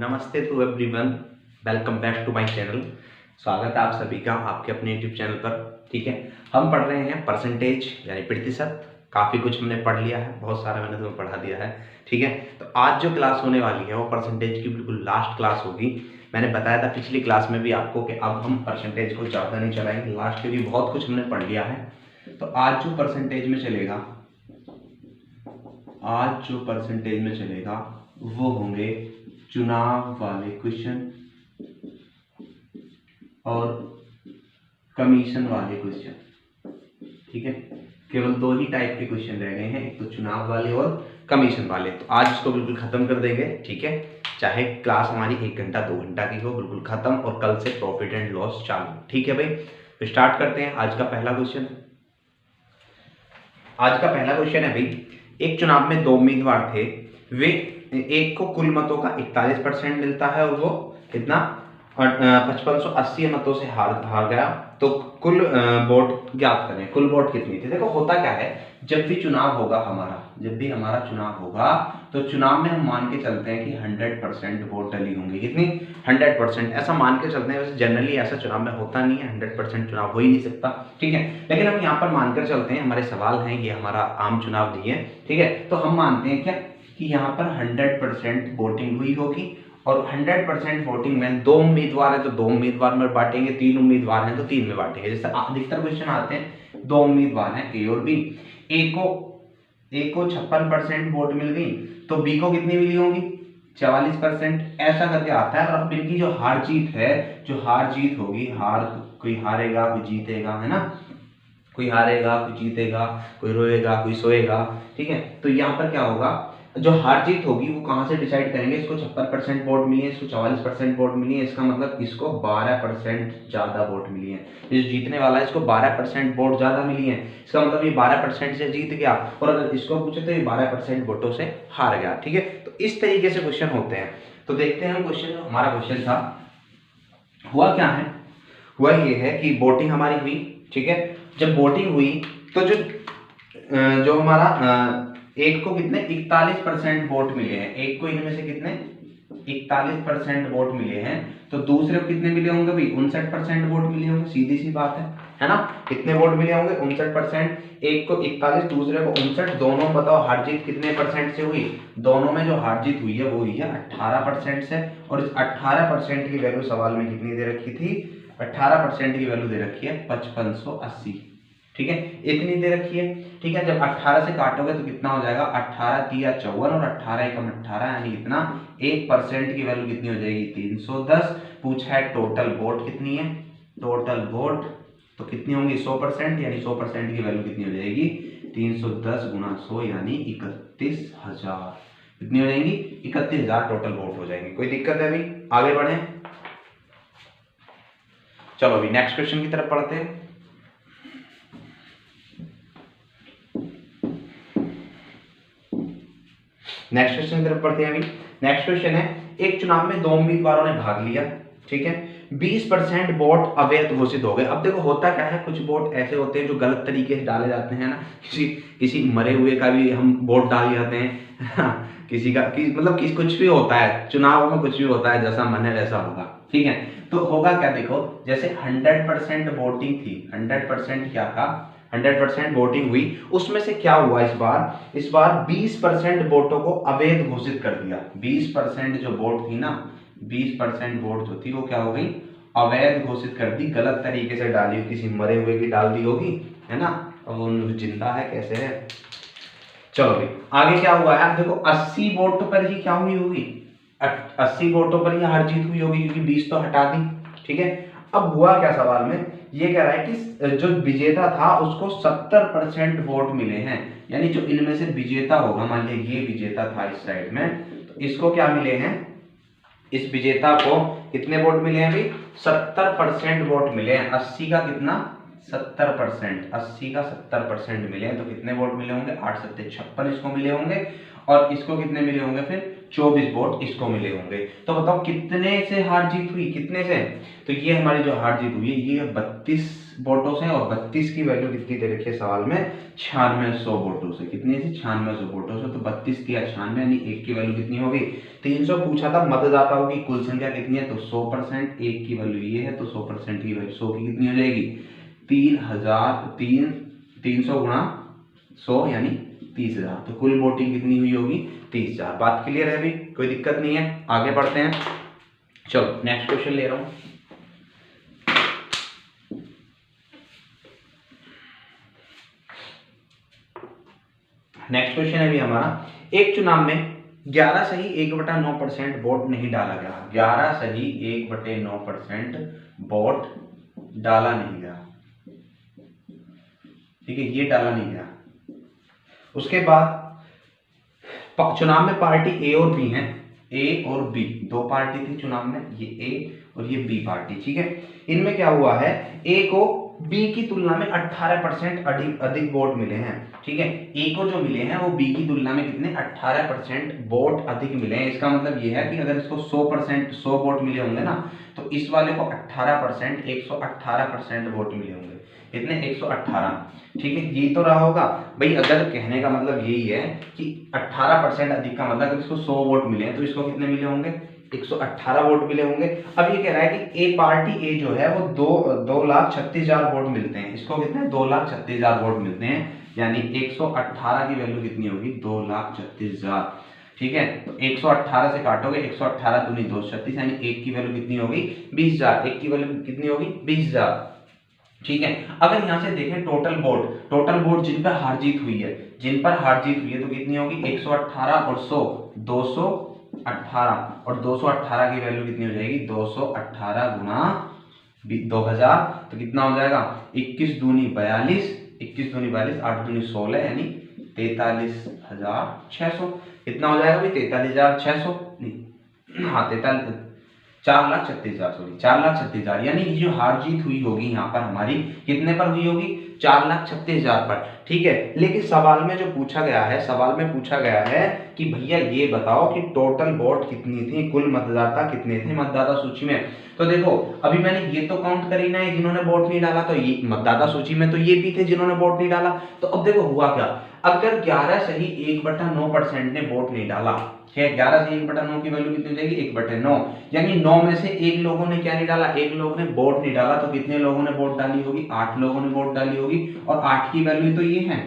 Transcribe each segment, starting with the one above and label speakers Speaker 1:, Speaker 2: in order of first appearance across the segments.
Speaker 1: नमस्ते to everyone, welcome back to my channel. स्वागत है आप सभी का आपके अपने यूट्यूब चैनल पर। ठीक है, हम पढ़ रहे हैं परसेंटेज यानी प्रतिशत। काफ़ी कुछ हमने पढ़ लिया है, बहुत सारा मैंने तुम्हें पढ़ा दिया है। ठीक है, तो आज जो क्लास होने वाली है वो परसेंटेज की बिल्कुल लास्ट क्लास होगी। मैंने बताया था पिछली क्लास में भी आपको कि अब हम परसेंटेज को ज़्यादा नहीं चलाएंगे लास्ट, क्योंकि बहुत कुछ हमने पढ़ लिया है। तो आज जो परसेंटेज में चलेगा वो होंगे चुनाव वाले क्वेश्चन और कमीशन वाले क्वेश्चन। ठीक है, केवल दो ही टाइप के क्वेश्चन रह गए हैं, एक तो चुनाव वाले और कमीशन वाले। तो आज इसको बिल्कुल खत्म कर देंगे। ठीक है, चाहे क्लास हमारी 1 घंटा 2 घंटा की हो, बिल्कुल खत्म, और कल से प्रॉफिट एंड लॉस चालू। ठीक है भाई, तो स्टार्ट करते हैं। आज का पहला क्वेश्चन है भाई, एक चुनाव में 2 उम्मीदवार थे। वे एक को कुल मतों का 41% मिलता है और वो कितना 5580 मतों से हार गया। तो कुल वोट ज्ञात करें, कुल वोट कितनी थी। देखो होता क्या है, जब भी हमारा चुनाव होगा तो चुनाव में हम मान के चलते हैं कि 100% वोट डली होंगी। कितनी? 100%, ऐसा मान के चलते हैं। वैसे जनरली ऐसा चुनाव में होता नहीं है, 100% चुनाव हो ही नहीं सकता। ठीक है, लेकिन हम यहाँ पर मानकर चलते हैं, हमारे सवाल हैं, ये हमारा आम चुनाव नहीं है। ठीक है, तो हम मानते हैं क्या कि यहाँ पर 100% वोटिंग हुई होगी, और 100% वोटिंग में 2 उम्मीदवार है तो 2 उम्मीदवार में बांटेंगे, 3 उम्मीदवार हैं तो 3 में बांटेंगे। जैसे अधिकतर क्वेश्चन आते हैं 2 उम्मीदवार हैं ए और बी, ए को 56% वोट मिल गई तो बी को कितनी मिली होंगी? 44%, ऐसा करके आता है। और अब इनकी जो हार जीत होगी, कोई हारेगा कोई जीतेगा, है ना, कोई हारेगा कोई जीतेगा, कोई रोएगा कोई सोएगा। ठीक है, तो यहाँ पर क्या होगा, जो हार जीत होगी वो कहाँ से डिसाइड करेंगे। इसको 56% वोट मिली है, इसको 44% वोट मिली है, इसका मतलब इसको 12% ज्यादा वोट मिली है। ये जो जीतने वाला है इसको 12% वोट ज्यादा मिली है, इसका मतलब ये 12% से जीत गया। और अगर इसको पूछे तो ये 12% वोटों से हार गया। ठीक है, तो इस तरीके से क्वेश्चन होते हैं। तो देखते हैं हम क्वेश्चन, हमारा क्वेश्चन था, हुआ क्या है, हुआ ये है कि वोटिंग हमारी हुई। ठीक है, जब वोटिंग हुई तो जो हमारा एक को कितने 41% वोट मिले हैं, एक को इनमें से कितने 41% वोट मिले हैं, तो दूसरे को कितने मिले होंगे भाई? 59% वोट मिले होंगे। सीधी सी बात है ना। कितने वोट मिले होंगे? 59%। एक को 41, दूसरे को 59। दोनों में बताओ हार जीत कितने परसेंट से हुई? दोनों में जो हार जीत हुई है वो हुई है 18% से। और इस 18% की वैल्यू सवाल में कितनी दे रखी थी? 18% की वैल्यू दे रखी है 5580। ठीक है, इतनी दे रखी है। ठीक है, जब 18 से काटोगे तो कितना हो जाएगा? 18 तिया 54 और 18 एकम 18, यानी कितना 1% की वैल्यू कितनी हो जाएगी? 310। पूछा है टोटल वोट कितनी है, टोटल वोट तो कितनी होंगी? 100%, यानी 100% की वैल्यू कितनी हो जाएगी? 310 गुना 100 यानी 31,000। कितनी हो जाएंगी? 31,000 टोटल वोट हो जाएंगे। कोई दिक्कत है अभी? आगे बढ़े, चलो अभी नेक्स्ट क्वेश्चन की तरफ पढ़ते हैं। नेक्स्ट क्वेश्चन की तरफ पढ़ते हैं अभी। नेक्स्ट क्वेश्चन है, एक चुनाव में 2 उम्मीदवारों ने भाग लिया। ठीक है, 20% वोट अवैध घोषित हो गए। अब देखो होता क्या है, कुछ वोट ऐसे होते हैं जो गलत तरीके से डाले जाते हैं ना, किसी मरे हुए का भी हम वोट डाल जाते हैं किसी का मतलब कुछ भी होता है, चुनाव में कुछ भी होता है, जैसा मन है वैसा होगा। ठीक है, तो होगा क्या, देखो जैसे 100% वोटिंग थी, 100% क्या था, 100% वोटिंग हुई, उसमें से क्या हुआ इस बार 20% वोटों को अवैध घोषित कर दिया। 20% जो वोट थी ना, 20% वोट जो थी वो क्या हो गई? अवैध घोषित कर दी, गलत तरीके से डाली, किसी मरे हुए की डाल दी होगी, है ना। अब वो जिंदा है कैसे है। चलो भाई आगे क्या हुआ है, देखो 80 वोट पर ही क्या हुई होगी? 80 वोटों पर ही हार जीत हुई होगी, क्योंकि 20 तो हटा दी। ठीक है, अब हुआ क्या, सवाल में ये कह रहा है कि जो विजेता था उसको 70% वोट मिले हैं, यानी जो इनमें से विजेता होगा, मान लीजिए ये विजेता था इस साइड में, तो इसको क्या मिले हैं? इस विजेता को कितने वोट मिले हैं भाई? 70% वोट मिले हैं। 80 का कितना? 70%। 80 का 70% मिले हैं, तो कितने वोट मिले होंगे? 8 7 56 इसको मिले होंगे, और इसको कितने मिले होंगे? फिर 24 वोट इसको मिले होंगे। तो बताओ कितने से हार जीत हुई, कितने से? तो ये हमारी जो हार जीत हुई है ये 32 वोटों से और 32 की वैल्यू कितनी दे रखी है सवाल में, 9600 वोटों से। कितनी से, 9600 वोटों से। तो 32 की 96 यानी 1 की वैल्यू कितनी होगी, 300 पूछा था मतदाताओं की कुल संख्या कितनी है, तो 100%, 1 की वैल्यू ये है तो 100% की वैल्यू 100 की कितनी हो जाएगी, 300 गुणा 100 यानी 30,000। तो कुल वोटिंग कितनी हुई होगी, 30,000। बात क्लियर है अभी, कोई दिक्कत नहीं है, आगे बढ़ते हैं। चलो नेक्स्ट क्वेश्चन ले रहा हूं। नेक्स्ट क्वेश्चन है भी हमारा, एक चुनाव में 11 सही 1/9% वोट नहीं डाला गया। 11 सही 1/9% वोट डाला नहीं गया, ठीक है, ये डाला नहीं गया। उसके बाद चुनाव में पार्टी ए और बी हैं, ए और बी दो पार्टी थी चुनाव में, ये ए और ये बी पार्टी, ठीक है। इनमें क्या हुआ है, ए को बी की तुलना में 18% अधिक वोट मिले हैं, ठीक है। ए को जो मिले हैं वो बी की तुलना में कितने, 18% वोट अधिक मिले हैं। इसका मतलब ये है कि अगर इसको 100% वोट मिले होंगे ना, तो इस वाले को 18% 118% वोट मिले होंगे। कितने, 118, ठीक है। ये तो रहा होगा भाई। अगर कहने का मतलब यही है कि 18% अधिक का मतलब अगर इसको 100 वोट मिले हैं तो इसको कितने मिले होंगे, 118 वोट मिले होंगे। अब ये कह रहा है कि ए पार्टी ए जो है वो 2,36,000 वोट मिलते हैं, इसको कितने, 2,36,000 वोट मिलते हैं, यानी 118 की वैल्यू कितनी होगी, 2,36,000, ठीक है। तो 118 से काटोगे, 118 दूनी 236, यानी 1 की वैल्यू कितनी होगी, 20,000। 1 की वैल्यू कितनी होगी, 20,000, ठीक है। अगर यहां से देखें टोटल वोट जिन पर हार जीत हुई है, जिन पर हार जीत हुई है तो कितनी होगी, 118 और 100, 218, और 218 की वैल्यू कितनी हो जाएगी, 218 गुणा 2000, तो कितना हो जाएगा, 21 दूनी 42, 21 दूनी 42, 8 दूनी 16, यानी 43,600। कितना हो जाएगा भाई, 43,600 नहीं, हाँ 4,36,000, सॉरी 4,36,000। यानी ये जो हार जीत हुई होगी यहाँ पर हमारी कितने पर हुई होगी, 4,36,000 पर, ठीक है। लेकिन सवाल में जो पूछा गया है, सवाल में पूछा गया है कि भैया ये बताओ कि टोटल वोट कितनी थी, कुल मतदाता कितने थे मतदाता सूची में। तो देखो अभी मैंने ये तो काउंट करी ना है जिन्होंने वोट नहीं डाला, तो ये मतदाता सूची में तो ये भी थे जिन्होंने वोट नहीं डाला। तो अब देखो हुआ क्या, अगर 11 सही 1/9% ने वोट नहीं डाला, 11 से 1/9 की वैल्यू कितनी हो जाएगी, 1/9, यानी 9 में से 1 लोगों ने क्या नहीं डाला, 1 लोगों ने वोट नहीं डाला। तो कितने लोगों ने वोट डाली होगी, 8 लोगों ने वोट डाली होगी, और 8 की वैल्यू तो ये है,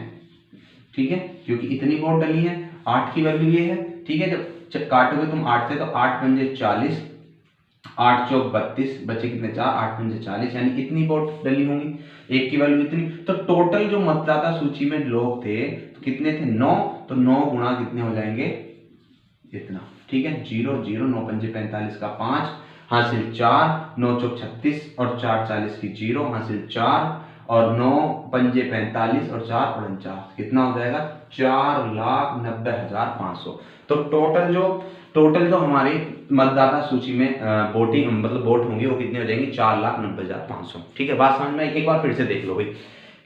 Speaker 1: ठीक है, क्योंकि इतनी वोट डली है, 8 की वैल्यू ये है, ठीक है। जब काटोगे तुम 8 से, तो 8 पंजे 40, 8 चौक 32, बचे कितने 4, 8 पंजे 40, यानी इतनी वोट डली होंगी, 1 की वैल्यू इतनी। तो टोटल जो मतदाता सूची में लोग थे तो कितने थे, 9, तो 9 गुणा कितने हो जाएंगे, इतना, ठीक है। 0 0, 9 पंजे 45 का 5, हासिल 4, 9 चौक 36 और 4 40 की 0, हासिल 4, और 9 पंजे 45 और 4 49, कितना हो जाएगा, 4,90,500। तो टोटल जो हमारी मतदाता सूची में वोटिंग मतलब वोट होंगे वो कितने हो जाएंगे, 4,90,500, ठीक है। बात समझ में, एक बार फिर से देख लो भाई,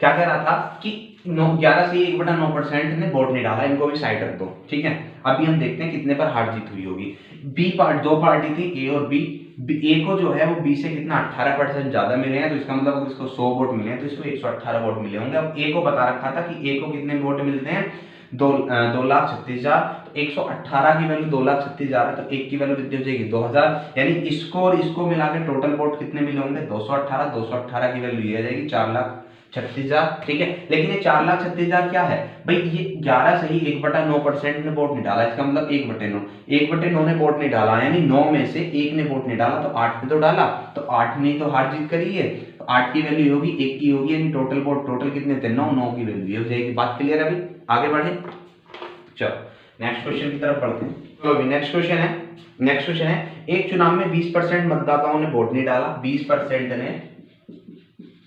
Speaker 1: क्या कह रहा था कि 11 से 1/9% ने वोट नहीं डाला, इनको भी साइड रख दो, ठीक है। अभी हम देखते हैं कितने पर हार जीत हुई होगी। दो पार्टी थी ए और बी, ए को जो है वो बी से कितना 18% ज्यादा मिले हैं, तो इसका मतलब अगर इसको 100 वोट मिले हैं तो इसको 118 वोट मिले होंगे। अब ए को बता रखा था कि ए को कितने वोट मिलते हैं, 2,36,000, तो 118 की वैल्यू 2,36,000 है, तो 1 की वैल्यू कितनी हो जाएगी, 2,000, यानी इसको और इसको मिला के टोटल वोट कितने मिले होंगे, 218 की वैल्यू ये आ जाएगी 4,36,000, ठीक है। लेकिन ये 4,36,000 क्या है भाई, ये 11 सही 1/9% ने वोट नहीं डाला, इसका मतलब 1/9, 1/9 ने वोट नहीं डाला, यानी 9 में से 1 ने वोट नहीं डाला, तो 8 ने तो डाला, तो 8 ने तो हार जीत करी है, तो 8 की वैल्यू होगी 1 की होगी, यानी टोटल वोट टोटल कितने थे, 9, 9 की वैल्यू हो जाएगी। बात क्लियर है अभी, आगे बढ़े, चलो नेक्स्ट क्वेश्चन की तरफ बढ़ते हैं। तो अभी नेक्स्ट क्वेश्चन है, एक चुनाव में 20% मतदाताओं ने वोट नहीं डाला, 20% ने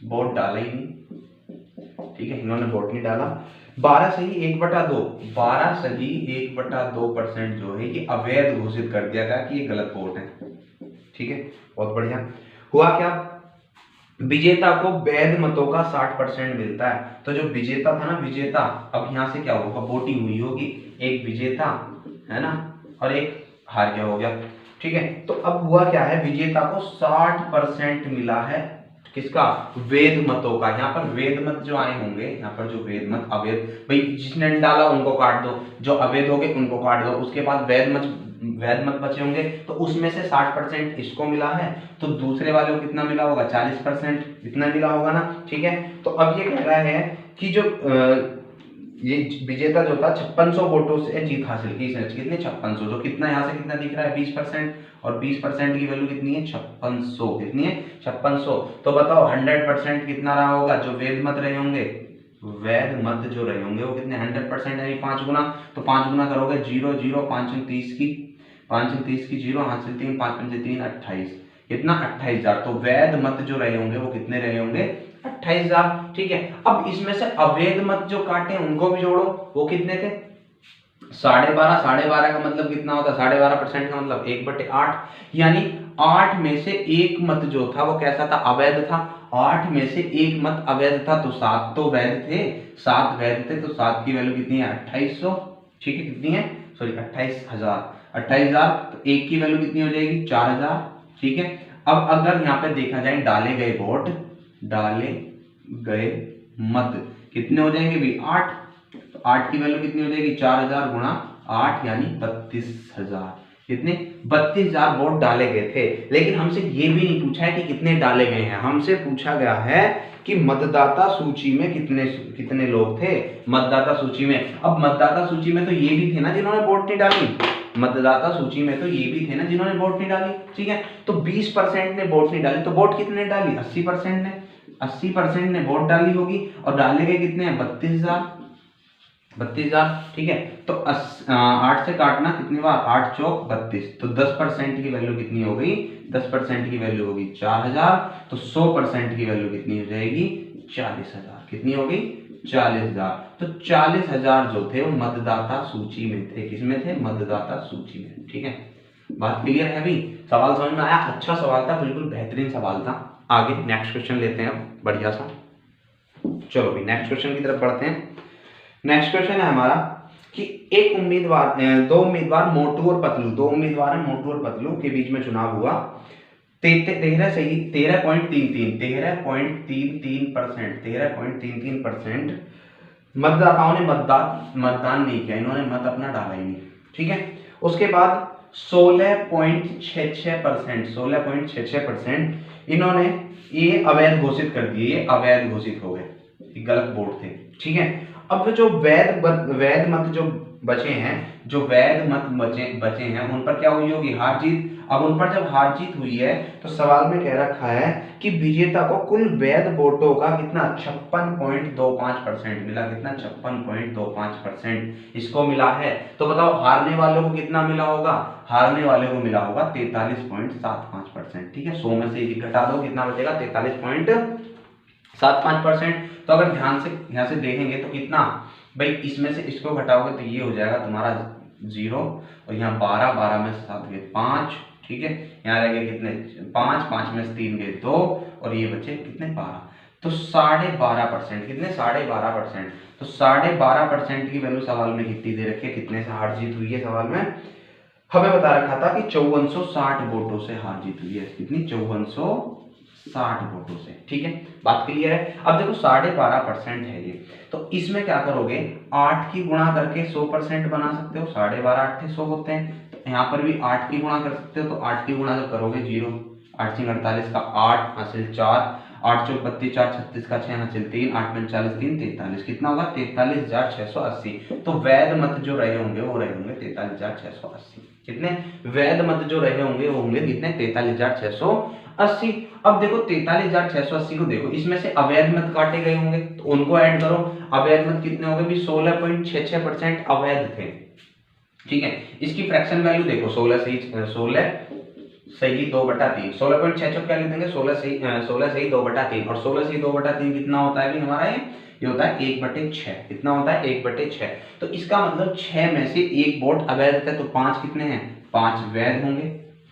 Speaker 1: वोट डाला ही नहीं, ठीक है, इन्होंने वोट नहीं डाला। 12 सही 1/2, 12 सही 1/2% जो है ये अवैध घोषित कर दिया गया कि ये गलत वोट है, ठीक है, बहुत बढ़िया। हुआ क्या, विजेता को वैध मतों का 60% मिलता है। तो जो विजेता था ना, विजेता, अब यहां से क्या होगा, वोटिंग हुई होगी, एक विजेता है ना और एक हार गया हो गया, ठीक है। तो अब हुआ क्या है, विजेता को 60% मिला है किसका? वेद मतों का। यहाँ पर वेद मत जो आए होंगे, यहाँ पर जो वेद मत, अवैध भाई जिसने डाला उनको काट दो, जो अवैध हो गए उनको काट दो, उसके बाद वेद मत बचे होंगे, तो उसमें से 60% इसको मिला है, तो दूसरे वाले को कितना मिला होगा? 40%, इतना मिला होगा ना। ठीक है, तो अब ये कह रहा है कि जो ये विजेता जो था 5600 वोटों से जीत हासिल की, कितने? 5600, जो कितना यहाँ से कितना दिख रहा है? 20%, और 20% की वैल्यू कितनी है? 5600। कितनी है? 5600। तो बताओ 100% कितना रहा होगा? जो वेद मत रहे होंगे, वैध मत जो रहे होंगे वो कितने? 100% है, 5 गुना, तो 5 गुना करोगे 0 0 5 30 की 0 हासिल 3 5 5 3 28, कितना? 28000। तो वैध मत जो रहे होंगे वो कितने रहे होंगे? 28000। ठीक है, अब इसमें से अवैध मत जो काटे उनको भी जोड़ो, वो कितने थे? 12.5। 12.5 का मतलब कितना होता है? 12.5% का मतलब 1/8, यानी 8 में से एक मत जो था वो कैसा था? अवैध था। 8 में से एक मत अवैध था, तो 7 तो वैध थे, 7 वैध थे, तो 7 की वैल्यू कितनी है? 2800। ठीक है, कितनी है? सॉरी 28000। 28000, तो एक की वैल्यू कितनी हो जाएगी? 4000। ठीक है, अब अगर यहाँ पे देखा जाए डाले गए वोट, डाले गए मत कितने हो जाएंगे भी? 8। तो 8 की वैल्यू कितनी हो जाएगी? 4000 गुणा 8 यानी 32000। कितने? 32000 वोट डाले गए थे। लेकिन हमसे ये भी नहीं पूछा है कि कितने डाले गए हैं, हमसे पूछा गया है कि मतदाता सूची में कितने कितने लोग थे मतदाता सूची में। अब मतदाता सूची में तो ये भी थे ना जिन्होंने वोट नहीं डाली, मतदाता सूची में तो ये भी थे ना जिन्होंने वोट नहीं डाली। ठीक है, तो 20% ने वोट नहीं डाली, तो वोट कितने डाली? 80% ने। 80% ने वोट डाली होगी, और डाले गए कितने हैं? 32000। 32000। ठीक है, तो 8 से काटना कितनी बार? 8 चौक 32, तो 10% की वैल्यू कितनी हो गई? 10% की वैल्यू होगी 4000, तो 100% की वैल्यू कितनी हो जाएगी? 40000। कितनी हो गई? 40000। तो 40000 जो थे वो मतदाता सूची में थे। किसमें थे? मतदाता सूची में। ठीक है, बात क्लियर है भाई? सवाल समझ में आया? अच्छा सवाल था, बिल्कुल बेहतरीन सवाल था। आगे नेक्स्ट क्वेश्चन लेते हैं अब बढ़िया सा। चलो भाई नेक्स्ट क्वेश्चन की तरफ बढ़ते हैं। नेक्स्ट क्वेश्चन है हमारा कि एक उम्मीदवार, दो उम्मीदवार मोटू और पतलू, दो उम्मीदवार हैं मोटू और पतलू के बीच में चुनाव हुआ। 13.33% मतदाताओं ने मतदान नहीं किया, इन्होंने मत अपना डाला ही नहीं। ठीक है, उसके बाद 16.66% इन्होंने ये अवैध घोषित कर दिए, ये अवैध घोषित हो गए, गलत वोट थे। ठीक है, अब जो वैध मत जो बचे हैं, जो वैध मत बचे हैं उन पर क्या हुई होगी? हार जीत। अब उन पर जब हार जीत हुई है तो सवाल में कह रखा है कि विजेता को कुल वैध वोटों का कितना? 56.25% मिला। कितना? 56.25% इसको मिला है। तो बताओ हारने वालों को कितना मिला होगा? हारने वाले को मिला होगा 43.75%। ठीक है, 100 में से 1 घटा दो, कितना बचेगा? 43.75%। तो अगर ध्यान से यहाँ से देखेंगे तो कितना भाई, इसमें से इसको घटाओगे तो ये हो जाएगा तुम्हारा 0, और यहाँ 12 में से 7 गए 5। ठीक है, यहाँ रह गए कितने? 5 में से 3 गए 2, और ये बचे कितने? 12। तो 12.5%। कितने? 12.5%। तो 12.5% की वैल्यू सवाल में कितनी दे रखी है? कितने से हार जीत हुई है? सवाल में हमें बता रखा था कि 5460 वोटों से हार जीत हुई है। कितनी? 5460 वोटों से। ठीक है, बात क्लियर है? अब देखो 12.5% है ये, तो इसमें क्या करोगे? 8 की गुणा करके 100% बना सकते हो। 12.5 8 100 होते हैं, तो यहाँ पर भी 8 की गुणा कर सकते हो। तो 8 की गुणा जब करोगे 0, 8 सिंह 48 का 8 हासिल 4, 8 चौक 32, 4 36 का 6 हासिल 3, 8 में 40 3 43, कितना होगा? 43,680। तो वैध मत जो रहे होंगे वो रहे होंगे 43,680। कितने वैध मत जो रहे होंगे वो होंगे कितने? 43,680। अब देखो 43,680 को देखो, इसमें से अवैध मत काटे गए होंगे तो उनको ऐड करो। अवैध मत कितने हो गए भी? 16.66% अवैध थे। ठीक है, इसकी फ्रैक्शन वैल्यू देखो, 16 सही 2/3, 16.66 क्या लिख देंगे? 16 सही 2/3, और 16 सही 2/3 कितना होता है भी हमारा? ये होता है 1/6। कितना होता है? 1/6। तो इसका मतलब 6 में से 1 वोट अवैध थे, तो 5 कितने हैं? 5 वैध होंगे।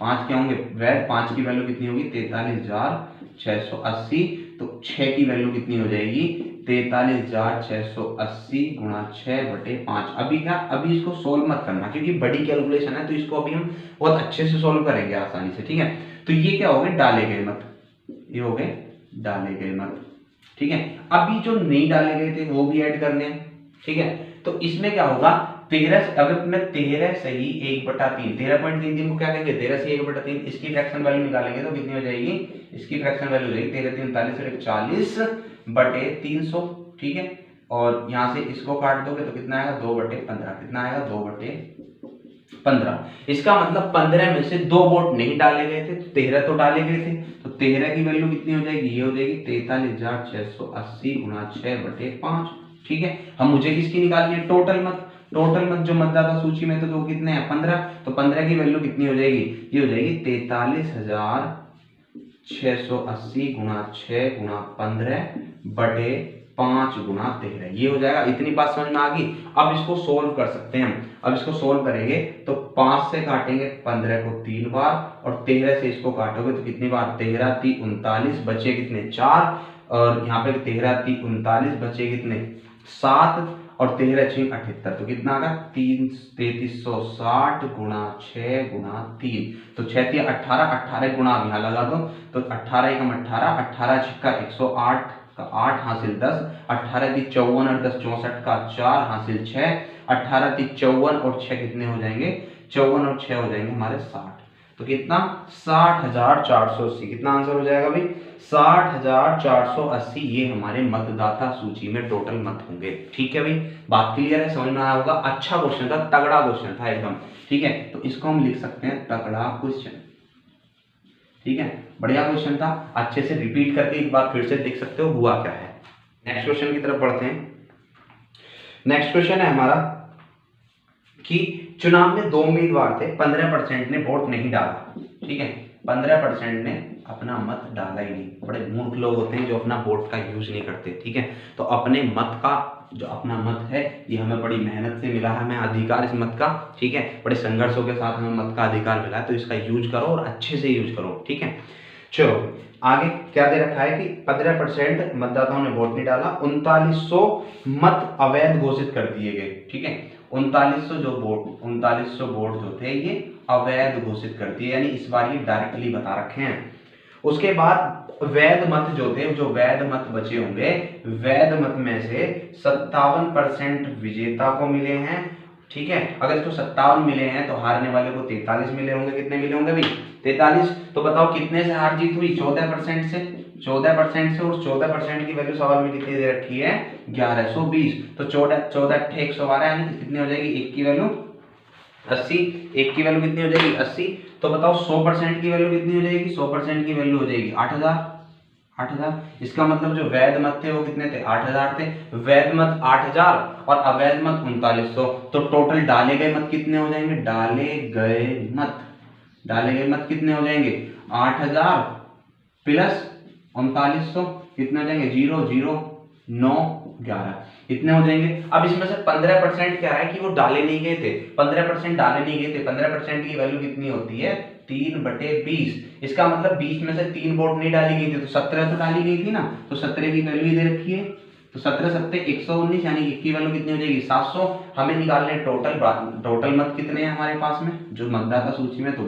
Speaker 1: 5 क्या होंगे? वैध। 5 की वैल्यू कितनी होगी? 43,680। तो 6 की वैल्यू कितनी हो जाएगी? 43,680 गुणा 6/5। अभी क्या? अभी इसको सोल्व मत करना क्योंकि बड़ी कैलकुलेशन है, तो इसको अभी हम बहुत अच्छे से सोल्व करेंगे आसानी से। ठीक है, तो ये क्या हो गए? डाले गए मत, ये हो गए डाले गए मत। ठीक है, अभी जो नहीं डाले गए थे वो भी ऐड करने हैं। ठीक है, तो इसमें क्या होगा, 13, अगर मैं 13 सही 1/3, 13.33 को क्या कहेंगे 13 से 1/3, इसकी फ्रैक्शन वैल्यू निकालेंगे तो कितनी हो जाएगी, इसकी फ्रैक्शन वैल्यू हो जाएगी 13 3 39 और 40/300। ठीक है, और यहां से इसको काट दोगे तो कितना आएगा 2/15, कितना आएगा 2/15। इसका मतलब 15 में से 2 वोट नहीं डाले गए थे, 13 तो डाले गए थे, तो 13 की वैल्यू कितनी हो जाएगी, ये हो जाएगी 43,680 गुणा 6/5। ठीक है, हम मुझे किसकी निकालनी है, टोटल मत। टोटल मत जो मतदाता सूची में तो वो कितने हैं 15, तो 15 की वैल्यू कितनी हो जाएगी, ये हो जाएगी 43,680 गुणा 6 गुणा 15/5 गुणा 13, ये हो जाएगा। इतनी बात समझ में आ गई। अब इसको सोल्व कर सकते हैं हम। अब इसको सोल्व करेंगे तो 5 से काटेंगे 15 को 3 बार और 13 से इसको काटोगे तो कितनी बार, 13 3 39, बचे कितने 4, और यहाँ पे 13 3 39 बचे कितने 7, और 13 6 78, तो कितना आएगा 3360 गुणा 6 गुणा 3, तो 6 3 18, 18 गुणा अब यहाँ लगा दो तो 18 एकम 18, 18 छिक्का 108 का 8 हासिल 10, 18 3 54 और 10 64 का 4 हासिल 6, 18 3 54 और 6 कितने हो जाएंगे 54 और 6 हो जाएंगे हमारे 60, तो कितना 60,480, कितना आंसर हो जाएगा भाई 60,480, ये हमारे मतदाता सूची में टोटल मत होंगे। ठीक है भाई, बात क्लियर है, समझ में आया होगा। अच्छा क्वेश्चन था, तगड़ा क्वेश्चन था एकदम। ठीक है, तो इसको हम लिख सकते हैं तगड़ा क्वेश्चन। ठीक है, बढ़िया क्वेश्चन था, अच्छे से रिपीट करके एक बार फिर से देख सकते हो हुआ क्या है। नेक्स्ट क्वेश्चन की तरफ बढ़ते हैं। नेक्स्ट क्वेश्चन है हमारा कि चुनाव में 2 उम्मीदवार थे, 15% ने वोट नहीं डाला। ठीक है, 15% ने अपना मत डाला ही नहीं। बड़े मूर्ख लोग होते हैं जो अपना वोट का यूज नहीं करते। ठीक है, तो अपने मत का जो अपना मत है ये हमें बड़ी मेहनत से मिला है, हमें अधिकार इस मत का। ठीक है, बड़े संघर्षों के साथ हमें मत का अधिकार मिला है, तो इसका यूज करो और अच्छे से यूज करो। ठीक है, चलो आगे क्या दे रखा है कि 15% मतदाताओं ने वोट नहीं डाला, 3900 मत अवैध घोषित कर दिए गए। ठीक है, 3900 वोट जो थे ये अवैध घोषित कर दिए, यानी इस बार ये डायरेक्टली बता रखे हैं। उसके बाद वैध मत जो थे, जो वैध मत बचे होंगे, वैध मत में से 57% विजेता को मिले हैं। ठीक है, अगर इसको 57 मिले हैं तो हारने वाले को 43 मिले होंगे। कितने मिले होंगे भाई 43, तो बताओ कितने से हार जीत हुई 14% से, 14% से, और 14% की वैल्यू सवाल में कितनी दे रखी है 1120, तो 14 112, यानी कितनी हो जाएगी, एक की वैल्यू 80, एक की वैल्यू कितनी हो जाएगी 80, तो बताओ 100% की वैल्यू कितनी हो जाएगी, 100% की वैल्यू हो जाएगी 8000। इसका मतलब जो वैध मत थे वो कितने थे 8000 थे, वैध मत 8000 और अवैध मत 3900, तो टोटल डाले गए मत कितने हो जाएंगे, डाले गए मत कितने हो जाएंगे 8000 प्लस 3900, कितने हो जाएंगे 0 0 9 11, इतने हो जाएंगे। अब इसमें से 15% क्या है कि वो डाले नहीं गए थे, 15% डाले नहीं गए थे। 15% की वैल्यू कितनी होती है 3/20, इसका मतलब 20 में से 3 वोट नहीं डाली गई थी, तो 17 तो डाली गई थी ना, तो 17 की वैल्यू दे रखी है, तो 17 7 119, यानी एक की वैल्यू कितनी हो जाएगी 700। हमें निकालने टोटल मत कितने हैं हमारे पास में जो मतदाता सूची में, तो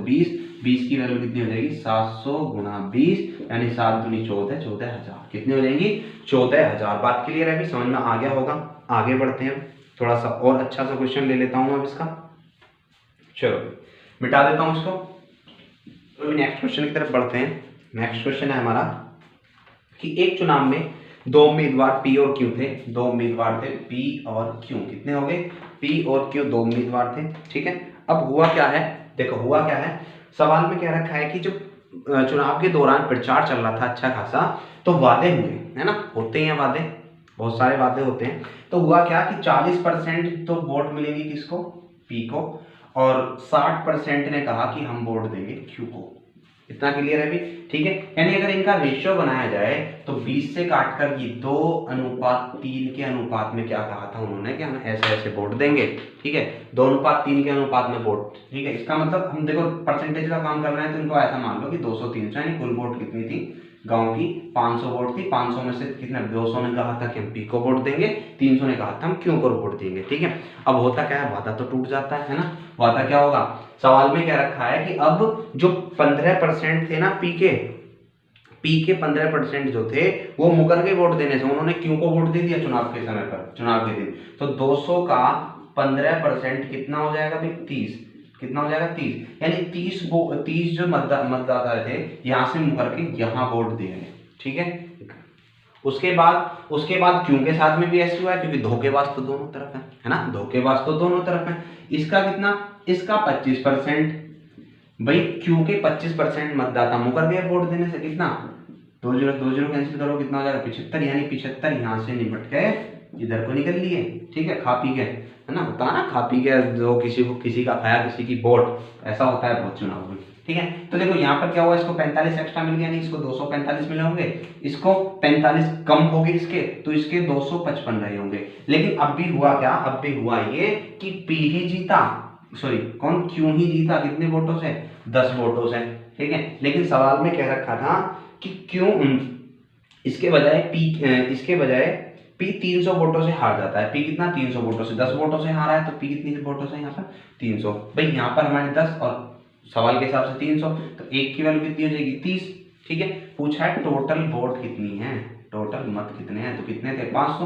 Speaker 1: 20 की वैल्यू कितनी हो जाएगी 700 गुणा 20, यानी 7 दूनी 14, 14,000, कितनी हो जाएंगी 14,000। बात क्लियर है, अभी समझ में आ गया होगा। आगे बढ़ते हैं, थोड़ा सा और अच्छा सा क्वेश्चन ले लेता हूं अब इसका, चलो मिटा देता हूं इसको। तो नेक्स्ट क्वेश्चन की तरफ बढ़ते हैं। नेक्स्ट क्वेश्चन है हमारा कि एक चुनाव में 2 उम्मीदवार पी और क्यू थे, 2 उम्मीदवार थे पी और क्यू, कितने हो गए पी और क्यू 2 उम्मीदवार थे। ठीक है, अब हुआ क्या है, देखो हुआ क्या है, सवाल में क्या रखा है कि जो चुनाव के दौरान प्रचार चल रहा था अच्छा खासा, तो वादे हुए, है ना, होते हैं वादे, बहुत सारे वादे होते हैं। तो हुआ क्या कि 40% तो वोट मिलेंगे किसको, पी को, और 60% ने कहा कि हम वोट देंगे क्यू को। इतना क्लियर है भी, ठीक है। यानी अगर इनका रेशियो बनाया जाए तो 20 से काटकर ये 2:3 के अनुपात में क्या कहा था उन्होंने कि हम ऐसे ऐसे वोट देंगे। ठीक है, 2:3 के अनुपात में वोट। ठीक है, इसका मतलब हम देखो परसेंटेज का काम कर रहे हैं, तो इनको ऐसा मान लो कि 200-300, यानी कुल वोट कितनी थी गांव की 500 वोट थी। 500 में से कितने 200 ने कहा था कि हम पी को वोट देंगे, 300 ने कहा था हम क्यू को वोट देंगे। ठीक है, अब होता क्या है, वादा तो टूट जाता है ना। वादा क्या होगा, सवाल में क्या रखा है कि अब जो 15% थे ना पी के, पी के 15% जो थे वो मुकर के वोट देने से, उन्होंने क्यू को वोट दे दिया चुनाव के समय पर, चुनाव के दिन। तो 200 का 15% कितना हो जाएगा भाई? 30। कितना हो जाएगा? 30। यानी 30 जो मतदाता थे यहाँ से मुकर के यहाँ वोट दे रहे हैं, ठीक है। उसके बाद क्यों के साथ में भी ऐसे हुआ है, क्योंकि धोखेबाज तो दोनों तरफ है ना, धोखेबाज तो दोनों तरफ है। इसका कितना? इसका 25%। भाई क्यों के 25% मतदाता मुकर गए वोट देने से, कितना? 2 0 कैंसिल करो, कितना हो जाएगा? 75। यानी 75 यहाँ से निपट गए, इधर को निकल लिए, ठीक है, खा पी गए, है ना, होता है ना, खा पी गए, जो किसी का खाया किसी की वोट, ऐसा होता है बहुत चुनाव में, ठीक है। तो देखो यहाँ पर क्या हुआ, इसको 45 एक्स्ट्रा मिल गया, नहीं इसको 245 मिले होंगे, इसको 45 कम हो गए इसके, तो इसके 255 रहे होंगे। लेकिन अब भी हुआ क्या? अब भी हुआ ये कि पी ही जीता, सॉरी कौन? क्यों ही जीता, कितने वोटों से? 10 वोटों से, ठीक है। लेकिन सवाल में कह रखा था कि क्यों इसके बजाय पी 300 वोटों से हार जाता है। पी कितना? 300 वोटों से, 10 वोटों से हारा है, तो पी कितनी वोटों से यहाँ पर? 300। भाई यहाँ पर हमारे 10 और सवाल के हिसाब से 300, तो एक की वैल्यू कितनी हो जाएगी? 30, ठीक है। पूछा है टोटल वोट कितनी है, टोटल मत कितने हैं, तो कितने थे? 500।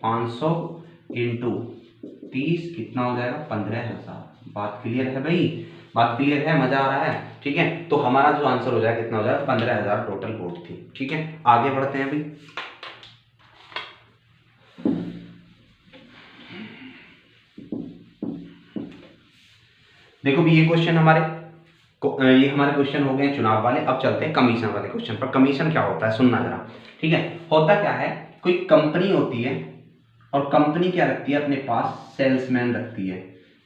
Speaker 1: 500 इंटू 30 कितना हो जाएगा? 15,000। बात क्लियर है भाई? बात क्लियर है? मजा आ रहा है? ठीक है। तो हमारा जो आंसर हो जाएगा कितना हो जाएगा? 15,000 टोटल वोट थी, ठीक है। आगे बढ़ते हैं अभी। देखो भी ये क्वेश्चन हमारे क्वेश्चन हो गए चुनाव वाले। अब चलते हैं कमीशन वाले क्वेश्चन पर। कमीशन क्या होता है सुनना जरा, ठीक है। होता क्या है, कोई कंपनी होती है और कंपनी क्या रखती है अपने पास? सेल्समैन रखती है,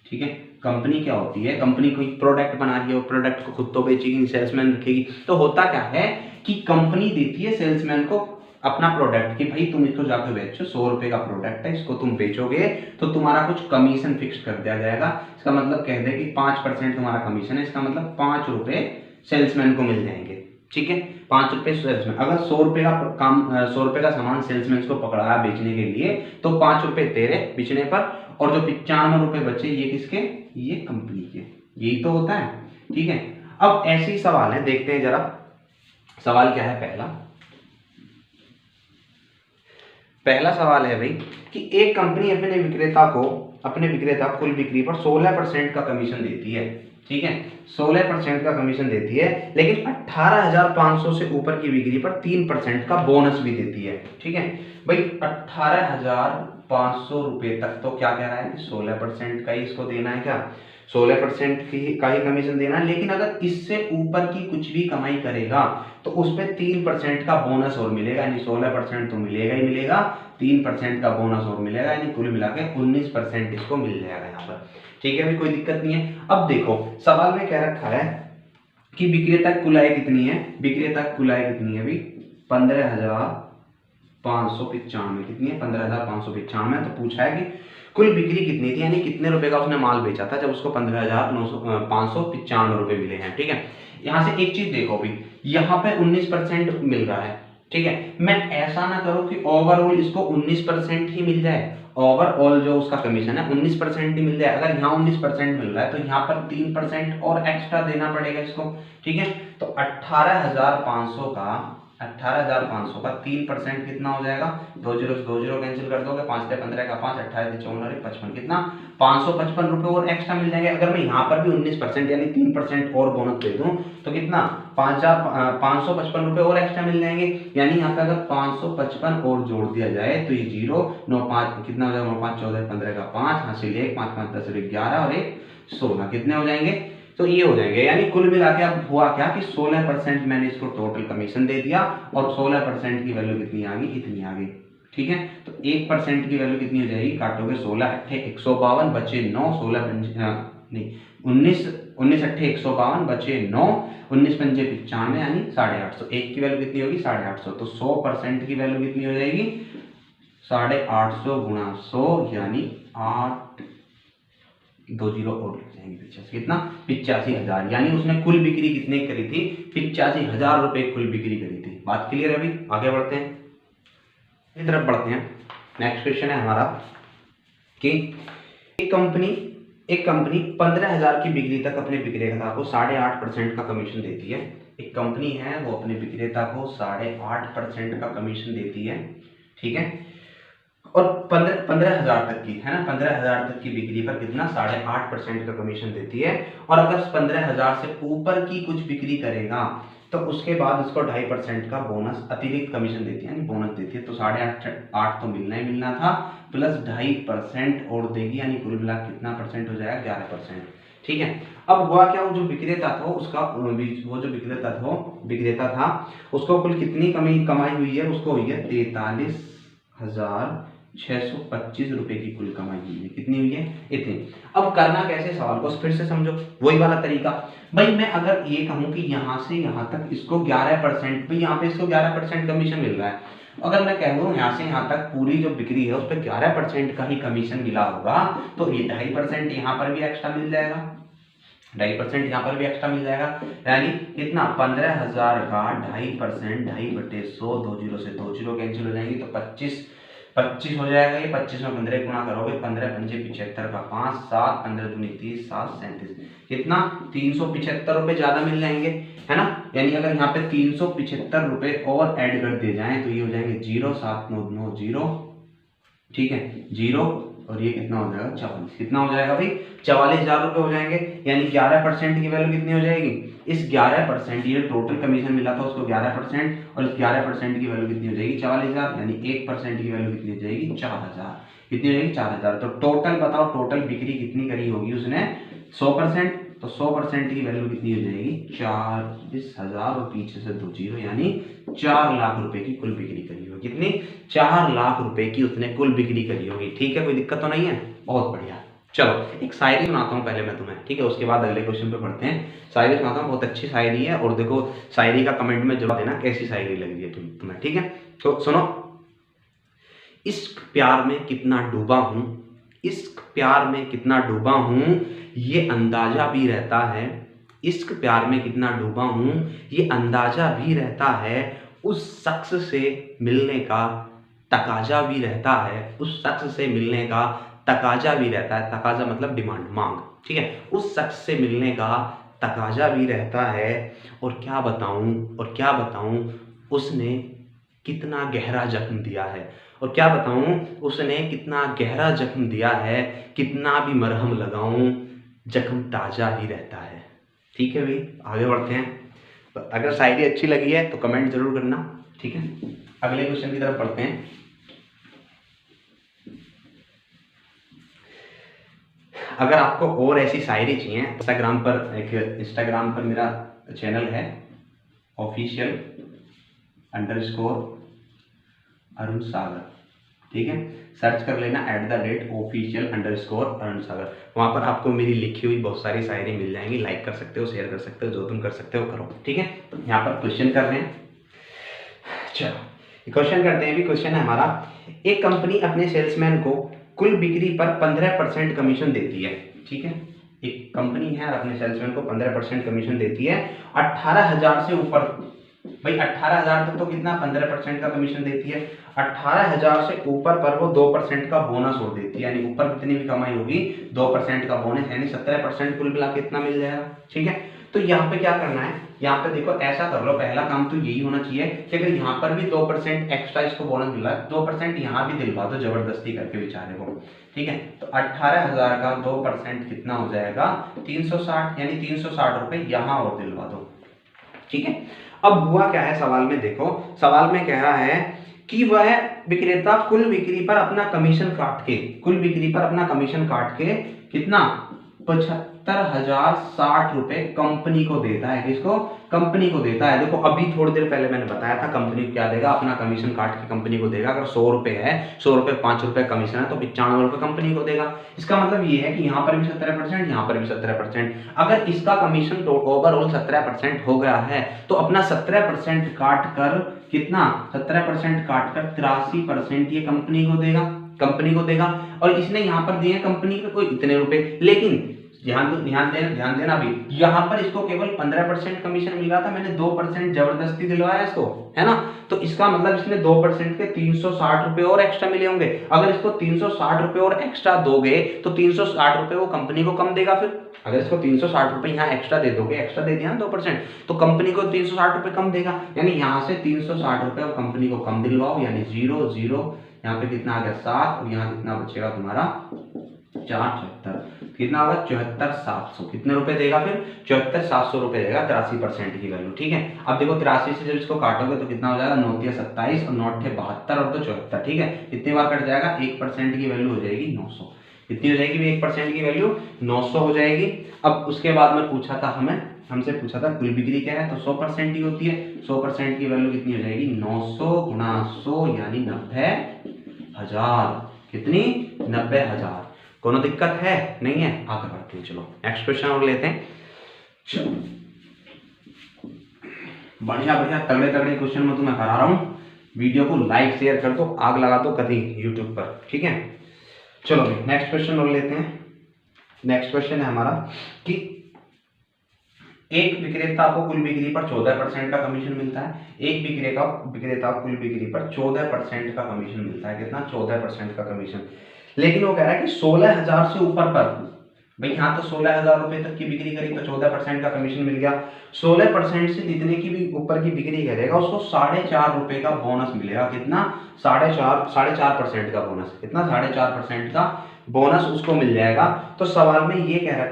Speaker 1: ठीक है। कंपनी क्या होती है? कंपनी कोई प्रोडक्ट बना रही है, वो प्रोडक्ट को खुद तो बेचेगी, सेल्समैन रखेगी। तो होता क्या है कि कंपनी देती है सेल्समैन को अपना प्रोडक्ट कि भाई तुम इसको जाकर बेचो, 100 रुपए का प्रोडक्ट है, इसको तुम बेचोगे तो तुम्हारा कुछ कमीशन फिक्स कर दिया जाएगा। इसका मतलब कह दे कि 5% तुम्हारा कमीशन है, इसका मतलब 5 रुपए सेल्समैन को मिल जाएंगे, ठीक है। 5 रुपए सेल्समैन, अगर 100 रुपए का काम 100 रुपए का सामान सेल्समैन को पकड़ाया बेचने के लिए, तो 5 रुपए तेरे बेचने पर, और जो 95 रुपए बचे ये किसके? ये कंपनी के। यही तो होता है, ठीक है। अब ऐसे ही सवाल है, देखते हैं जरा सवाल क्या है। पहला सवाल है भाई कि एक कंपनी अपने विक्रेता कुल बिक्री पर 16% का कमीशन देती है, ठीक है। 16% का कमीशन देती है, लेकिन 18,500 से ऊपर की बिक्री पर 3% का बोनस भी देती है, ठीक है। भाई 18,500 रुपए तक तो क्या कह रहा है कि 16% का ही इसको देना है, क्या 16% का ही कमीशन देना है। लेकिन अगर इससे ऊपर की कुछ भी कमाई करेगा तो उस पर 3% का बोनस और मिलेगा, यानी 16% तो मिलेगा ही मिलेगा, 3% का बोनस और मिलेगा, यानी कुल मिला के 19% इसको मिल जाएगा यहाँ पर, ठीक है। अभी कोई दिक्कत नहीं है। अब देखो सवाल में क्या रखा है कि विक्रेता की कुल आय कितनी है? विक्रेता की कुल आय कितनी है अभी? 15,595। कितनी है? 15,595। तो पूछा है कि कुल बिक्री कितनी थी, यानी कितने रुपए का उसने माल बेचा था जब उसको 15,595 रुपए मिले हैं, ठीक है। यहाँ से एक चीज देखो भाई, यहाँ पे 19% मिल रहा है, ठीक है। मैं ऐसा ना करूं कि ओवरऑल इसको 19% ही मिल जाए, ओवरऑल जो उसका कमीशन है 19% ही मिल जाए। अगर यहाँ 19% मिल रहा है तो यहाँ पर 3% और एक्स्ट्रा देना पड़ेगा इसको, ठीक है। तो 18,500 का 3% कितना हो जाएगा? 2 0 से 2 0 कैंसिल कर दोगे, 5 15 का 5, 28 54 55, कितना? 555 रुपए और एक्स्ट्रा मिल जाएंगे। अगर मैं यहाँ पर भी 19% यानी 3% और बोनस दे दूं तो कितना? 555 रुपए और एक्स्ट्रा मिल जाएंगे। यानी यहाँ पे अगर 555 और जोड़ दिया जाए तो ये 0 9 5 कितना हो जाएगा? 9 5 14 15 का 5, हासिल 1 5 5 10 11 और 1 16, कितने हो जाएंगे? तो ये हो जाएंगे। यानी कुल मिला के अब हुआ क्या कि 16% मैंने इसको टोटल कमीशन दे दिया और 16% की वैल्यू कितनी आ गई? इतनी आ गई, ठीक है। तो 1% की वैल्यू कितनी हो जाएगी? काटोगे 16 अट्ठे 152 बचे 9, 16 नहीं 19 अट्ठे 152 बचे 9, 19 पंजे 95 यानी 850। एक की वैल्यू कितनी होगी? 850। तो 100% की वैल्यू कितनी हो जाएगी? 850 गुणा 100 यानी 8 2 0 और लग जाएंगे 85। कितना? 85,000। यानी उसने कुल बिक्री कितने करी थी? 85,000 रुपए कुल बिक्री करी थी। बात क्लियर है? अभी आगे बढ़ते हैं, इस तरफ बढ़ते हैं। नेक्स्ट क्वेश्चन है हमारा कि एक कंपनी एक कंपनी 15,000 की बिक्री तक अपने विक्रेता को 8.5% का कमीशन देती है। एक कंपनी है वो अपने विक्रेता को 8.5% का कमीशन देती है, ठीक है। और 15,000 तक की है ना, 15,000 तक की बिक्री पर कितना 8.5% का कमीशन देती है। और अगर 15,000 से ऊपर की कुछ बिक्री करेगा तो उसके बाद उसको 2.5% का बोनस अतिरिक्त कमीशन देती है, यानी बोनस देती है। तो 8.5 तो मिलना ही मिलना था, प्लस 2.5% और देगी, यानी कुल मिला कितना परसेंट हो जाएगा 11%, ठीक है। अब हुआ क्या, वो जो विक्रेता था उसका वो जो विक्रेता था उसको कुल कितनी कमाई हुई है, उसको हुई है 43,625 रुपए की कुल कमाई हुई है। कितनी हुई है, इतनी। अब करना कैसे, सवाल को फिर से समझो, वही वाला तरीका। भाई मैं अगर ये कहूं कि यहां से यहां तक इसको 11%, भाई यहाँ पे इसको 11% कमीशन मिल रहा है, अगर मैं कह दूं यहाँ से यहाँ तक पूरी जो बिक्री है उस पर 11% का ही कमीशन मिला होगा, तो ये 2.5% यहाँ पर भी एक्स्ट्रा मिल जाएगा, 2.5% यहाँ पर भी एक्स्ट्रा मिल जाएगा, यानी कितना 15,000 का 2.5%, 2.5/100, 2 जीरो से 2 जीरो कैंसिल हो जाएंगे, तो 25 हो जाएगा। ये 25 में 15 गुणा करोगे, 15 पंजे 75 का 5, 7 15 दूनी 30, 7 37, कितना 375 रुपए ज्यादा मिल जाएंगे, है ना। यानी अगर यहाँ पे 375 रुपए और ऐड कर दिए जाएं तो ये हो जाएंगे 0, 7 9 9 0, ठीक है 0, और ये कितना हो जाएगा 44, कितना हो जाएगा भाई 44,000 रुपए हो जाएंगे। यानी 11% की वैल्यू कितनी हो जाएगी, इस 11%, ये टोटल कमीशन मिला था उसको 11%, और इस 11% की वैल्यू कितनी हो जाएगी 44,000, यानी 1% की वैल्यू कितनी हो जाएगी 4,000, कितनी हो जाएगी 4,000। तो टोटल बताओ, टोटल बिक्री कितनी करी होगी उसने 100%, तो 100% की वैल्यू कितनी हो जाएगी 40,000, और पीछे से 2 जीरो, यानी 4 लाख रुपए की कुल बिक्री करी होगी। कितनी, 4 लाख रुपए की उसने कुल बिक्री करी होगी, ठीक है, कोई दिक्कत तो नहीं है, बहुत बढ़िया। चलो एक शायरी सुनाता हूँ पहले मैं तुम्हें, ठीक है, उसके बाद अगले क्वेश्चन पे पढ़ते हैं। शायरी सुनाता हूँ, बहुत अच्छी शायरी है, और देखो शायरी का कमेंट में जवाब देना कैसी शायरी लग रही है तुम्हें, ठीक है। तो सुनो, इश्क प्यार में कितना डूबा हूँ, इश्क प्यार में कितना डूबा हूँ ये अंदाजा भी रहता है, इश्क प्यार में कितना डूबा हूँ ये अंदाजा भी रहता है, उस शख्स से मिलने का तकाजा भी रहता है, उस शख्स से मिलने का तकाजा भी रहता है, तकाजा मतलब डिमांड, मांग, ठीक है, उस शख्स से मिलने का तकाजा भी रहता है। और क्या बताऊं उसने कितना गहरा जख्म दिया है, और क्या बताऊं उसने कितना गहरा जख्म दिया है, कितना भी मरहम लगाऊं जख्म ताजा ही रहता है। ठीक है भाई, आगे बढ़ते हैं। अगर शायरी अच्छी लगी है तो कमेंट जरूर करना, ठीक है। अगले क्वेश्चन की तरफ बढ़ते हैं। अगर आपको और ऐसी शायरी चाहिए, इंस्टाग्राम पर मेरा चैनल है ऑफिशियल _अरुण सागर, ठीक है, सर्च कर लेना @ऑफिशियल _अरुण सागर। वहां पर आपको मेरी लिखी हुई बहुत सारी शायरी मिल जाएंगी, लाइक कर सकते हो, शेयर कर सकते हो, जो तुम कर सकते हो करो, ठीक है। तो यहाँ पर क्वेश्चन कर रहे हैं, चलो क्वेश्चन करते हैं। भी क्वेश्चन है हमारा, एक कंपनी अपने सेल्समैन को कुल बिक्री पर 15% कमीशन देती है, ठीक है, एक कंपनी है अपने सेल्समैन को 15% कमीशन देती है 18,000 से ऊपर। भाई 18,000 तक तो कितना 15% का कमीशन देती है, 18,000 से ऊपर पर वो 2% का बोनस और देती है, यानी ऊपर कितनी भी कमाई होगी 2% का बोनस, यानी 17% कुल मिला के इतना मिल जाएगा, ठीक है। तो यहाँ पे क्या करना है, यहाँ पे देखो ऐसा कर लो, पहला काम तो यही होना चाहिए कि अगर यहाँ पर भी 2% एक्स्ट्रा इसको बोनस मिला है, 2% यहाँ भी दिलवा दो जबरदस्ती करके बेचारे को, ठीक है। तो 18,000 का 2% कितना हो जाएगा 360, यानी 360 रुपए यहाँ और दिलवा दो, ठीक है। अब हुआ क्या है, सवाल में देखो, सवाल में कह रहा है कि वह विक्रेता कुल बिक्री पर अपना कमीशन काट के, कुल बिक्री पर अपना कमीशन काट के कितना 75,060 रुपए कंपनी को देता है। किसको, कंपनी को देता है। देखो अभी थोड़ी देर पहले मैंने बताया था कंपनी को क्या देगा, अपना कमीशन काट के कंपनी को देगा। अगर 100 रुपए है, 100 रुपए 5 रुपए कमीशन है तो 95 रुपए कंपनी को देगा। इसका मतलब ये है कि यहाँ पर भी 17%, यहाँ पर भी 17%। अगर इसका कमीशन तो ओवरऑल 17% हो गया है तो अपना 17% काट कर कितना 17% काट कर 83% ये कंपनी को देगा, कंपनी को देगा। और इसने यहाँ पर दिए कंपनी को कोई इतने रुपए, लेकिन ध्यान देना भी, यहाँ पर इसको केवल 15% कमीशन मिल रहा था, मैंने 2% जबरदस्ती दिलवाया इसको, है ना। तो इसका मतलब इसमें 2% के 360 रुपए और एक्स्ट्रा मिले होंगे। अगर इसको 360 रुपए और एक्स्ट्रा दोगे तो 360 रुपए वो कंपनी को कम देगा। फिर अगर इसको 360 रुपए यहाँ एक्स्ट्रा दे दोगे, एक्स्ट्रा दे दिया ना 2%, तो कंपनी को 360 रुपए कम देगा, यानी यहाँ से 360 रुपए वो कंपनी को कम दिलवाओ, यानी 0 0, यहाँ पे कितना आ गया 7, और यहाँ कितना बचेगा तुम्हारा 4 74, कितना होगा 74,700। कितने रुपए देगा फिर 74,700 रुपए देगा 83% की वैल्यू। ठीक है, अब देखो 83 से जब इसको काटोगे तो कितना हो जाएगा 9 × 27 और 9 × 72 और 2 74। ठीक है, कितनी बार कट जाएगा, 1% की वैल्यू हो जाएगी 900। कितनी हो जाएगी 1% की वैल्यू 900 हो जाएगी। अब उसके बाद में पूछा था हमसे पूछा था कुल बिक्री क्या है, तो 100% ही होती है। 100% की वैल्यू कितनी हो जाएगी 900 × 100 यानी 90,000। कितनी 90,000। कोनो दिक्कत है नहीं है, आगे बढ़ते हैं। चलो नेक्स्ट क्वेश्चन और लेते हैं। चलो बढ़िया बढ़िया तगड़े तगड़े क्वेश्चन मैं तुम्हें करा रहा हूँ। वीडियो को लाइक शेयर कर दो, आग लगा दो कभी यूट्यूब पर। ठीक है, चलो नेक्स्ट क्वेश्चन और लेते हैं। नेक्स्ट क्वेश्चन है हमारा कि एक विक्रेता को कुल बिक्री पर 14% का कमीशन मिलता है। एक विक्रेता को कुल बिक्री पर 14% का कमीशन मिलता है। कितना 14% का कमीशन। लेकिन वो कह रहा है कि 16,000 से ऊपर पर, भाई यहाँ तो 16,000 रुपए तक की बिक्री करी तो 14% का कमीशन मिल गया। 16% से जितने की भी ऊपर की बिक्री करेगा उसको 4.5 रुपए का बोनस मिलेगा। कितना 4.5% का बोनस। कितना 4.5% का बोनस उसको मिल जाएगा। तो सवाल में ये कह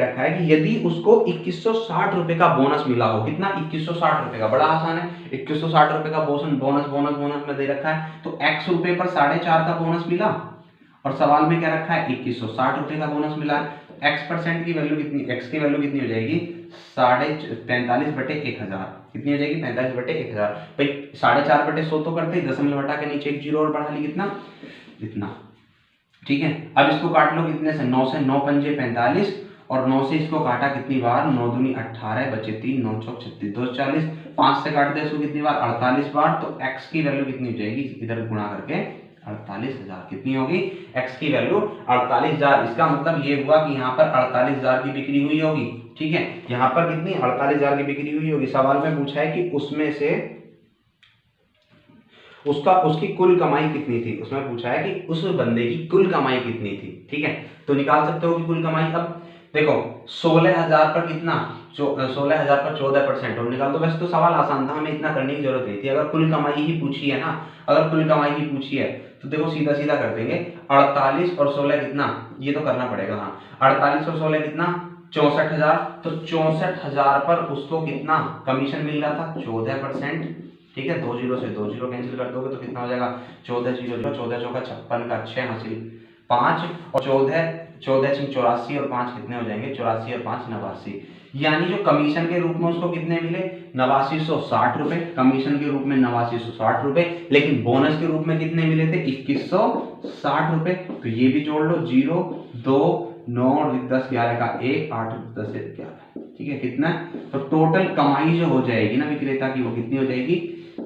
Speaker 1: रखा है कि यदि उसको 2160 रुपए का बोनस मिला हो। कितना 2160 रुपए का, बड़ा आसान है। 2160 रुपए का बोनस में दे रखा है, तो x रुपए पर 4.5 का बोनस मिला, और सवाल में क्या रखा है 2160 रुपए का बोनस मिला है। x% की वैल्यू कितनी, x की वैल्यू कितनी हो जाएगी 45/1000। कितनी हो जाएगी 45/1000। भाई 4.5/100 तो करते ही, दशमलव हटा के नीचे एक जीरो और बढ़ा ली, कितना इतना। ठीक है, अब इसको काट लो कितने से, 9 से, 9 पंजे 45, और 9 से इसको काटा कितनी बार, 9 दूनी 18, बचे 3, 9 चौक 36, 2 40, 5 से काट दे इसको कितनी बार 48 बार। तो x की वैल्यू कितनी हो जाएगी, इधर गुणा करके 48,000। कितनी होगी x की वैल्यू 48,000। इसका मतलब ये हुआ कि यहाँ पर 48,000 की बिक्री हुई होगी। ठीक है, यहाँ पर कितनी 48,000 की बिक्री हुई होगी। सवाल में पूछा है कि उसमें से उसकी कुल कमाई कितनी थी। उसमें पूछा है कि उस बंदे की कुल कमाई कितनी थी। ठीक है, तो निकाल सकते हो कि कुल कमाई। अब देखो 16,000 पर कितना, 16,000 पर 14% और निकाल दो। वैसे तो सवाल आसान था, हमें इतना करने की जरूरत नहीं थी। अगर कुल कमाई ही पूछी है ना, अगर कुल कमाई ही पूछी है तो देखो सीधा सीधा कर देंगे। 48 और 16 कितना, ये तो करना पड़ेगा। हाँ 48 और 16 कितना 64,000। तो 64,000 पर उसको कितना कमीशन मिल रहा था 14%। ठीक है, 2 0 से 2 0 कैंसिल कर दोगे तो कितना हो जाएगा 14 0 14 चौका 56 का 6 हासिल 5, और 14 84 और 5 कितने हो जाएंगे 84 और 5 89। यानी जो कमीशन के रूप में उसको कितने मिले 8960 रुपए, कमीशन के रूप में 8960 रुपए। लेकिन बोनस के रूप में कितने मिले थे 2160 रुपए। तो ये भी जोड़ लो, 0 2 9 10 11 का 1 8 10 11। ठीक है, कितना, तो टोटल कमाई जो हो जाएगी ना विक्रेता की, वो कितनी हो जाएगी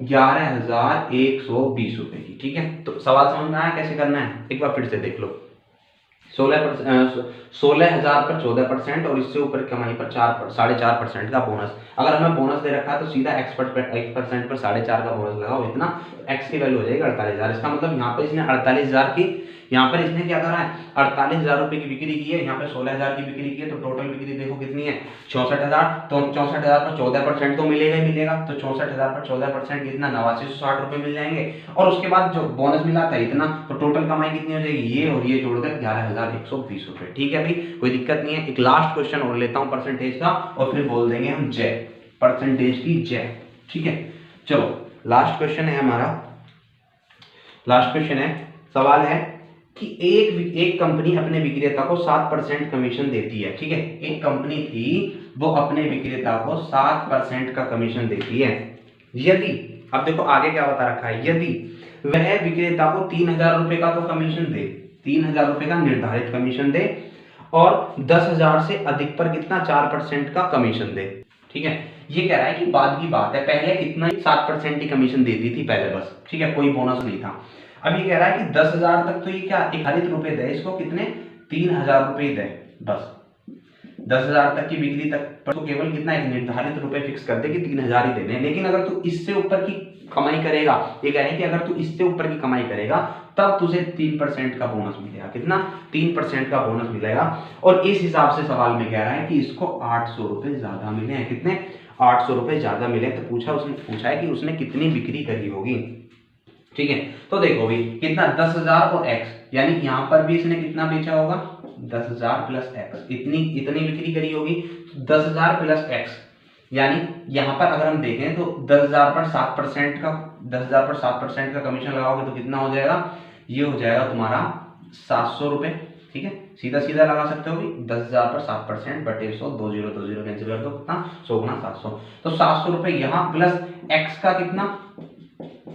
Speaker 1: 11,120 रुपए की। ठीक है, तो सवाल समझ में आया कैसे करना है, एक बार फिर से देख लो। 16,000 पर 14% और इससे ऊपर कमाई पर 4.5% का बोनस। अगर हमें बोनस दे रखा है तो सीधा x% पर 4.5 का बोनस लगाओ, इतना x की वैल्यू हो जाएगी 48,000। इसका मतलब यहाँ पर इसने 48,000 की, यहाँ पर इसने क्या करा है 48,000 रुपए की बिक्री की है, यहाँ पे 16,000 की बिक्री की है। तो टोटल बिक्री देखो कितनी है 64,000। तो 64,000 पर 14% तो मिलेगा ही मिलेगा। तो 64,000 पर 14% कितना 8960 रुपए मिल जाएंगे। और उसके बाद जो बोनस मिला था इतना, तो टोटल कमाई कितनी हो जाएगी ये और ये जोड़कर 11,120 रुपए। ठीक है, अभी कोई दिक्कत नहीं है। एक लास्ट क्वेश्चन और लेता हूँ परसेंटेज का, और फिर बोल देंगे हम जय, परसेंटेज की जय। ठीक है, चलो लास्ट क्वेश्चन है हमारा। लास्ट क्वेश्चन है, सवाल है कि एक कंपनी अपने विक्रेता को 7% कमीशन देती है। ठीक है, एक कंपनी थी वो अपने विक्रेता को 7% का कमीशन देती है। यदि, अब देखो आगे क्या बता रखा है, यदि वह विक्रेता को 3,000 रुपए का तो कमीशन दे, 3,000 रुपए का निर्धारित कमीशन दे, और 10,000 से अधिक पर कितना 4% का कमीशन दे। ठीक है, ये कह रहा है कि बाद की बात है, पहले इतना 7% की कमीशन देती थी पहले बस। ठीक है, कोई बोनस नहीं था। अब ये कह रहा है कि 10,000 तक तो ये क्या 1 हरित रुपए दे इसको, कितने 3,000 रुपए दे। 10,000 तक की बिक्री तक पर तो केवल कितना एक निर्धारित रुपए फिक्स कर दे कि 3,000 ही देने हैं। लेकिन अगर तू इससे ऊपर की कमाई करेगा, ये कह रहे हैं कि अगर तू इससे ऊपर की कमाई करेगा तब तुझे 3% का बोनस मिलेगा। कितना? 3% का बोनस मिलेगा। और इस हिसाब से सवाल में कह रहा है कि इसको 800 रुपए ज्यादा मिले हैं। कितने? 800 रुपए ज्यादा मिले। तो उसने पूछा है कि उसने कितनी बिक्री करी होगी। ठीक है, तो देखो भी कितना 10,000 और x, यानी यहां पर भी इसने कितना बेचा होगा 10,000 प्लस x, इतनी बिक्री करी होगी। 10,000 प्लस x, यानी यहां पर अगर हम देखें तो 10,000 पर 7% का 10,000 पर 7% का कमीशन लगाओगे तो कितना हो जाएगा? ये हो जाएगा तुम्हारा 700 रुपए। ठीक है, सीधा सीधा लगा सकते हो भी 10,000 पर 7% बटे 100, 2 0 2 0 कैंसिल कर दो, कितना 100 गुना 700, तो 700 रुपए यहाँ प्लस x का कितना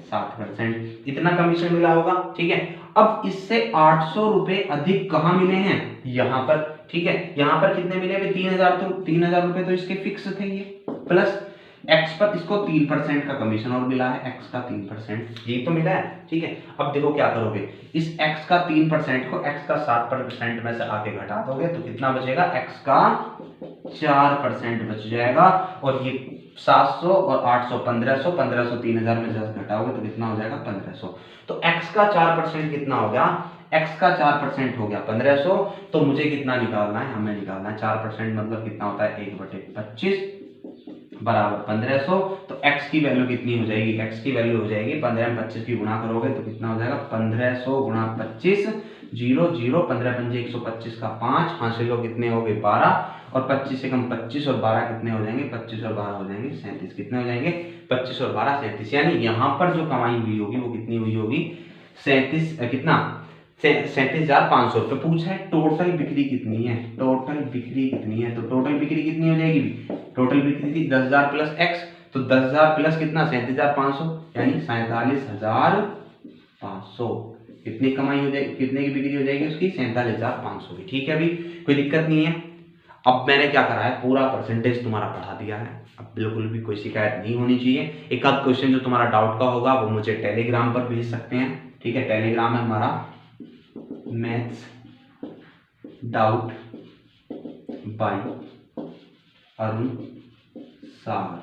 Speaker 1: 7%, इतना कमीशन मिला होगा। ठीक है, अब इससे 800 रुपए अधिक कहां मिले हैं? यहां पर। ठीक है, यहां पर कितने मिले? 3,000, तो 3,000 रुपए तो इसके फिक्स थे ये, प्लस x पर इसको 3% का कमीशन और मिला है, x का 3%, यही तो मिला है। ठीक है, अब देखो क्या करोगे, इस x का 3% को x का 7% में से आगे घटा दोगे तो कितना बचेगा? x का 4% बच जाएगा। और ये 700 और 800 1500, 1500 3,000 में 10 घटाओगे तो कितना हो जाएगा? 1500। तो x का 4% कितना हो गया? x का 4% हो गया 1500। तो मुझे कितना निकालना है? हमें निकालना है 4% मतलब कितना होता है 1/25 बराबर 1500। तो x की वैल्यू कितनी हो जाएगी? x की वैल्यू हो जाएगी 15 में 25 की गुणा करोगे तो कितना हो जाएगा? 1500 गुणा 25, 0 0, 15 पंजे 125 का 5, हासिल कितने हो गए 12, और 25 से कम 25 और 12 कितने हो जाएंगे? 25 और 12 हो जाएंगे 37। कितने हो जाएंगे? 25 और 12 37। यानी यहाँ पर जो कमाई हुई होगी वो कितनी हुई होगी? 37, कितना 37,500 रुपए। पूछा है टोटल बिक्री कितनी है, टोटल बिक्री कितनी है, तो टोटल बिक्री कितनी हो जाएगी? टोटल बिक्री थी 10,000 प्लस x, तो 10,000 प्लस कितना 37,500, यानी 47,500। कितनी कमाई हो जाएगी, कितने की बिक्री हो जाएगी उसकी? 47,500 की। ठीक है, अभी कोई दिक्कत नहीं है। अब मैंने क्या करा है, पूरा परसेंटेज तुम्हारा पढ़ा दिया है। अब बिल्कुल भी कोई शिकायत नहीं होनी चाहिए। एक आध क्वेश्चन जो तुम्हारा डाउट का होगा वो मुझे टेलीग्राम पर भेज सकते हैं। ठीक है, टेलीग्राम है हमारा मैथ्स डाउट बाय अरुण सागर।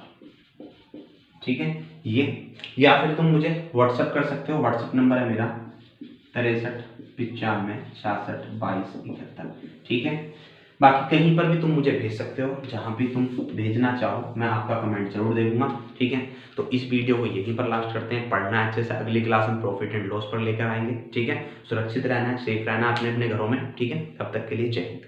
Speaker 1: ठीक है, ये या फिर तुम मुझे व्हाट्सएप कर सकते हो। व्हाट्सएप नंबर है मेरा 63 95 66 22 71। ठीक है, बाकी कहीं पर भी तुम मुझे भेज सकते हो, जहां भी तुम भेजना चाहो मैं आपका कमेंट जरूर देखूंगा। ठीक है, तो इस वीडियो को यहीं पर लास्ट करते हैं। पढ़ना अच्छे से, अगली क्लास में प्रॉफिट एंड लॉस पर लेकर आएंगे। ठीक है, सुरक्षित रहना है, सेफ रहना अपने अपने घरों में। ठीक है, तब तक के लिए जय हिंद।